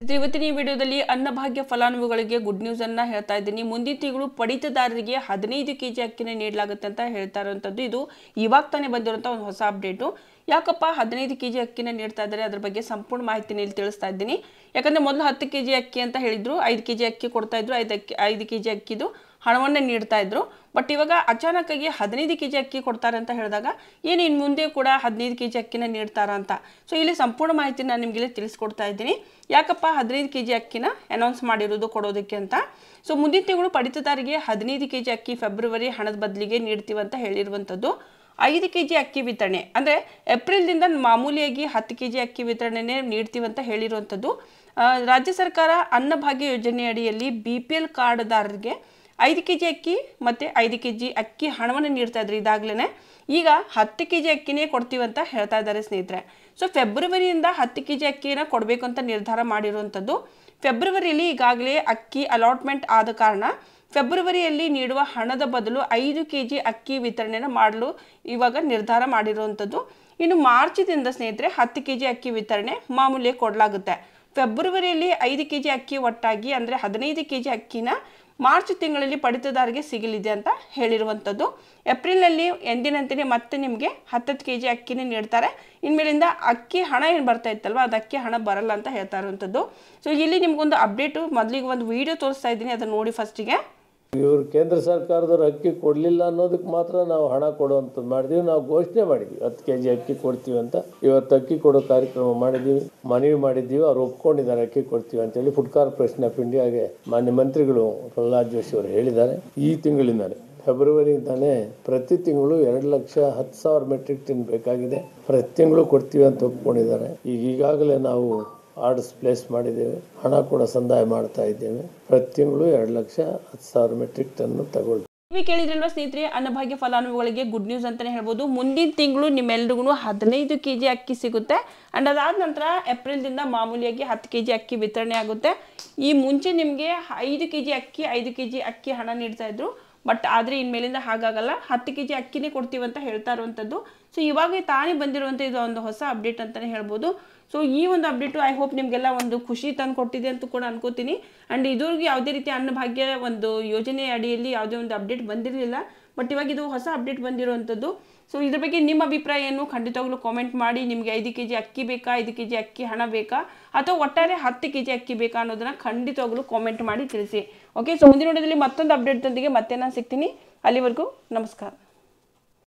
ಇವತ್ತಿನ ಈ ವಿಡಿಯೋದಲ್ಲಿ ಅನ್ನಭಾಗ್ಯ ಫಲಾನುಭವಿಗಳಿಗೆ ಗುಡ್ ನ್ಯೂಸ್ ಅನ್ನ ಹೇಳ್ತಾ ಇದ್ದೀನಿ. ಮುಂದಿನ ತಿಂಗಳು ಪಡಿತದಾರರಿಗೆ 15 ಕೆಜಿ ಅಕ್ಕಿನ ನೀಡಲಾಗುತ್ತೆ ಅಂತ ಹೇಳ್ತಾ ಇರುವಂತದ್ದು. ಇದು ಇವಾಗ ತಾನೇ ಬಂದಿರುವಂತ ಒಂದು ಹೊಸ ಅಪ್ಡೇಟ್. ಯಾಕಪ್ಪ 15 ಕೆಜಿ ಅಕ್ಕಿನ ನೀಡ್ತಾ ಇದ್ದಾರೆ ಅದರ ಬಗ್ಗೆ ಸಂಪೂರ್ಣ ಮಾಹಿತಿನ ಇಲ್ಲಿ ತಿಳಿಸ್ತಾ ಇದ್ದೀನಿ. ಯಾಕಂದ್ರೆ ಮೊದಲು 10 ಕೆಜಿ ಅಕ್ಕಿ ಅಂತ ಹೇಳಿದ್ರು, 5 ಕೆಜಿ ಅಕ್ಕಿ ಕೊಡ್ತಾ ಇದ್ರು, 5 ಕೆಜಿ ಅಕ್ಕಿದು ಹಣವನ್ನ ನೀಡ್ತಾ ಇದ್ರು. ಬಟ್ ಇವಾಗ ಅಚಾನಕ್ ಆಗಿ 15 ಕೆಜಿ ಅಕ್ಕಿ ಕೊಡ್ತಾರೆ ಅಂತ ಹೇಳಿದಾಗ ಏನು ಇನ್ನು ಮುಂದೆ ಕೂಡ 15 ಕೆಜಿ ಅಕ್ಕಿನ ನೀಡ್ತಾರಾ ಅಂತ. ಸೊ ಇಲ್ಲಿ ಸಂಪೂರ್ಣ ಮಾಹಿತಿ ನಾನು ನಿಮಗೆ ತಿಳಿಸ್ಕೊಡ್ತಾ ಇದ್ದೀನಿ. ಯಾಕಪ್ಪ 15 ಕೆಜಿ ಅಕ್ಕಿನ ಅನೌನ್ಸ್ ಮಾಡಿರೋದು ಕೊಡೋದಕ್ಕೆ ಅಂತ. ಸೊ ಮುಂದಿನ ತಿಂಗಳು ಪಡಿತದಾರರಿಗೆ 15 ಕೆಜಿ ಅಕ್ಕಿ ಫೆಬ್ರವರಿ ಹಣದ ಬದಲಿಗೆ ನೀಡ್ತೀವಿ ಅಂತ ಹೇಳಿರುವಂಥದ್ದು. 5 ಕೆಜಿ ಅಕ್ಕಿ ವಿತರಣೆ ಅಂದರೆ ಏಪ್ರಿಲ್ದಿಂದ ಮಾಮೂಲಿಯಾಗಿ 10 ಕೆಜಿ ಅಕ್ಕಿ ವಿತರಣೆನೇ ನೀಡ್ತೀವಿ ಅಂತ ಹೇಳಿರುವಂಥದ್ದು. ರಾಜ್ಯ ಸರ್ಕಾರ ಅನ್ನಭಾಗ್ಯ ಯೋಜನೆ ಅಡಿಯಲ್ಲಿ BPL ಕಾರ್ಡ್ದಾರರಿಗೆ 5 ಕೆಜಿ ಅಕ್ಕಿ ಮತ್ತು 5 ಕೆಜಿ ಅಕ್ಕಿ ಹಣವನ್ನು ನೀಡ್ತಾ ಇದ್ರು ಇದಾಗಲೇ. ಈಗ 10 ಕೆಜಿ ಅಕ್ಕಿನೇ ಕೊಡ್ತೀವಿ ಅಂತ ಹೇಳ್ತಾ ಇದ್ದಾರೆ ಸ್ನೇಹಿತರೆ. ಸೊ ಫೆಬ್ರವರಿಯಿಂದ 10 ಕೆಜಿ ಅಕ್ಕಿನ ಕೊಡಬೇಕು ಅಂತ ನಿರ್ಧಾರ ಮಾಡಿರುವಂಥದ್ದು. ಫೆಬ್ರವರಿಯಲ್ಲಿ ಈಗಾಗಲೇ ಅಕ್ಕಿ ಅಲಾಟ್ಮೆಂಟ್ ಆದ ಕಾರಣ ಫೆಬ್ರವರಿಯಲ್ಲಿ ನೀಡುವ ಹಣದ ಬದಲು 5 ಕೆಜಿ ಅಕ್ಕಿ ವಿತರಣೆನ ಮಾಡಲು ಇವಾಗ ನಿರ್ಧಾರ ಮಾಡಿರುವಂಥದ್ದು. ಇನ್ನು ಮಾರ್ಚ್ದಿಂದ ಸ್ನೇಹಿತರೆ 10 ಕೆಜಿ ಅಕ್ಕಿ ವಿತರಣೆ ಮಾಮೂಲಿ ಕೊಡಲಾಗುತ್ತೆ. ಫೆಬ್ರವರಿಯಲ್ಲಿ 5 ಕೆಜಿ ಅಕ್ಕಿ ಒಟ್ಟಾಗಿ ಅಂದರೆ 15 ಕೆಜಿ ಅಕ್ಕಿನ ಮಾರ್ಚ್ ತಿಂಗಳಲ್ಲಿ ಪಡಿತದಾರರಿಗೆ ಸಿಗಲಿದೆ ಅಂತ ಹೇಳಿರುವಂಥದ್ದು. ಏಪ್ರಿಲ್ನಲ್ಲಿ ಎಂದಿನಂತೆಯೇ ಮತ್ತೆ ನಿಮಗೆ 10 ಕೆಜಿ ಅಕ್ಕಿನೇ ನೀಡ್ತಾರೆ. ಇನ್ಮೇಲಿಂದ ಅಕ್ಕಿ ಹಣ ಏನು ಬರ್ತಾ ಇತ್ತಲ್ವ ಅದು ಅಕ್ಕಿ ಹಣ ಬರಲ್ಲ ಅಂತ ಹೇಳ್ತಾ ಇರುವಂಥದ್ದು. ಸೊ ಇಲ್ಲಿ ನಿಮಗೊಂದು ಅಪ್ಡೇಟು, ಮೊದಲಿಗೆ ಒಂದು ವಿಡಿಯೋ ತೋರಿಸ್ತಾ ಇದ್ದೀನಿ, ಅದನ್ನು ನೋಡಿ ಫಸ್ಟಿಗೆ. ಇವರು ಕೇಂದ್ರ ಸರ್ಕಾರದವ್ರು ಅಕ್ಕಿ ಕೊಡಲಿಲ್ಲ ಅನ್ನೋದಕ್ಕೆ ಮಾತ್ರ ನಾವು ಹಣ ಕೊಡುವಂಥದ್ದು ಮಾಡಿದ್ದೀವಿ. ನಾವು ಘೋಷಣೆ ಮಾಡಿದ್ವಿ 10 ಕೆಜಿ ಅಕ್ಕಿ ಕೊಡ್ತೀವಿ ಅಂತ. ಇವತ್ತು ಅಕ್ಕಿ ಕೊಡೋ ಕಾರ್ಯಕ್ರಮ ಮಾಡಿದ್ದೀವಿ, ಮನವಿ ಮಾಡಿದ್ದೀವಿ, ಅವ್ರು ಒಪ್ಕೊಂಡಿದ್ದಾರೆ ಅಕ್ಕಿ ಕೊಡ್ತೀವಿ ಅಂತೇಳಿ. ಫುಡ್ ಕಾರ್ಪೊರೇಷನ್ ಆಫ್ ಇಂಡಿಯಾಗೆ ಮಾನ್ಯ ಮಂತ್ರಿಗಳು ಪ್ರಹ್ಲಾದ್ ಜೋಶಿ ಅವರು ಹೇಳಿದ್ದಾರೆ. ಈ ತಿಂಗಳಿಂದಾನೆ ಫೆಬ್ರವರಿಯಿಂದಾನೆ ಪ್ರತಿ ತಿಂಗಳು 2,10,000 ಮೆಟ್ರಿಕ್ ಟನ್ ಬೇಕಾಗಿದೆ, ಪ್ರತಿ ತಿಂಗಳು ಕೊಡ್ತೀವಿ ಅಂತ ಒಪ್ಕೊಂಡಿದ್ದಾರೆ. ಈಗಾಗಲೇ ನಾವು ಆರ್ಡರ್ಸ್ ಪ್ಲೇಸ್ ಮಾಡಿದ್ದೇವೆ, ಹಣ ಕೂಡ ಸಂದಾಯ ಮಾಡ್ತಾ ಇದ್ದೇವೆ. ಪ್ರತಿ ತಿಂಗಳು 2,10,000 ಮೆಟ್ರಿಕ್ ಟನ್ ತಗೊಳ್ತೀವಿ. ನೀವು ಕೇಳಿದ್ರಲ್ವ ಸ್ನೇಹಿತರೆ, ಅನ್ನಭಾಗ್ಯ ಫಲಾನುಭವಿಗಳಿಗೆ ಗುಡ್ ನ್ಯೂಸ್ ಅಂತಾನೆ ಹೇಳ್ಬೋದು. ಮುಂದಿನ ತಿಂಗಳು ನಿಮ್ಮೆಲ್ರಿಗೂ 15 ಕೆಜಿ ಅಕ್ಕಿ ಸಿಗುತ್ತೆ. ಅಂಡ್ ಅದಾದ ನಂತರ ಏಪ್ರಿಲ್ದಿಂದ ಮಾಮೂಲಿಯಾಗಿ 10 ಕೆಜಿ ಅಕ್ಕಿ ವಿತರಣೆ ಆಗುತ್ತೆ. ಈ ಮುಂಚೆ ನಿಮಗೆ 5 ಕೆಜಿ ಅಕ್ಕಿ 5 ಕೆಜಿ ಅಕ್ಕಿ ಹಣ ನೀಡ್ತಾ ಇದ್ರು. ಬಟ್ ಆದರೆ ಇನ್ಮೇಲಿಂದ ಹಾಗಾಗಲ್ಲ, 10 ಕೆಜಿ ಅಕ್ಕಿನೇ ಕೊಡ್ತೀವಿ ಅಂತ ಹೇಳ್ತಾ ಇರುವಂಥದ್ದು. ಸೊ ಇವಾಗ ತಾನೇ ಬಂದಿರುವಂಥ ಇದು ಒಂದು ಹೊಸ ಅಪ್ಡೇಟ್ ಅಂತಲೇ ಹೇಳ್ಬೋದು. ಸೊ ಈ ಒಂದು ಅಪ್ಡೇಟು ಐ ಹೋಪ್ ನಿಮಗೆಲ್ಲ ಒಂದು ಖುಷಿ ತಂದು ಕೊಟ್ಟಿದೆ ಅಂತ ಕೂಡ ಅನ್ಕೋತೀನಿ. ಆ್ಯಂಡ್ ಇದುವರೆಗೂ ಯಾವುದೇ ರೀತಿ ಅನ್ನಭಾಗ್ಯ ಒಂದು ಯೋಜನೆ ಅಡಿಯಲ್ಲಿ ಯಾವುದೇ ಒಂದು ಅಪ್ಡೇಟ್ ಬಂದಿರಲಿಲ್ಲ. ಬಟ್ ಇವಾಗ ಇದು ಹೊಸ ಅಪ್ಡೇಟ್ ಬಂದಿರುವಂಥದ್ದು. ಸೊ ಇದ್ರ ಬಗ್ಗೆ ನಿಮ್ಮ ಅಭಿಪ್ರಾಯ ಏನು ಖಂಡಿತವಾಗ್ಲೂ ಕಾಮೆಂಟ್ ಮಾಡಿ. ನಿಮಗೆ 5 ಕೆಜಿ ಅಕ್ಕಿ ಬೇಕಾ, 5 ಕೆಜಿ ಅಕ್ಕಿ ಹಣ ಬೇಕಾ, ಅಥವಾ ಒಟ್ಟಾರೆ 10 ಕೆಜಿ ಅಕ್ಕಿ ಬೇಕಾ ಅನ್ನೋದನ್ನ ಖಂಡಿತವಾಗ್ಲೂ ಕಾಮೆಂಟ್ ಮಾಡಿ ತಿಳಿಸಿ. ಓಕೆ, ಸೊ ಮುಂದಿನ ವಿಡಿಯೋದಲ್ಲಿ ಮತ್ತೊಂದು ಅಪ್ಡೇಟ್ದೊಂದಿಗೆ ಮತ್ತೆ ನಾನು ಸಿಗ್ತೀನಿ. ಅಲ್ಲಿವರೆಗೂ ನಮಸ್ಕಾರ.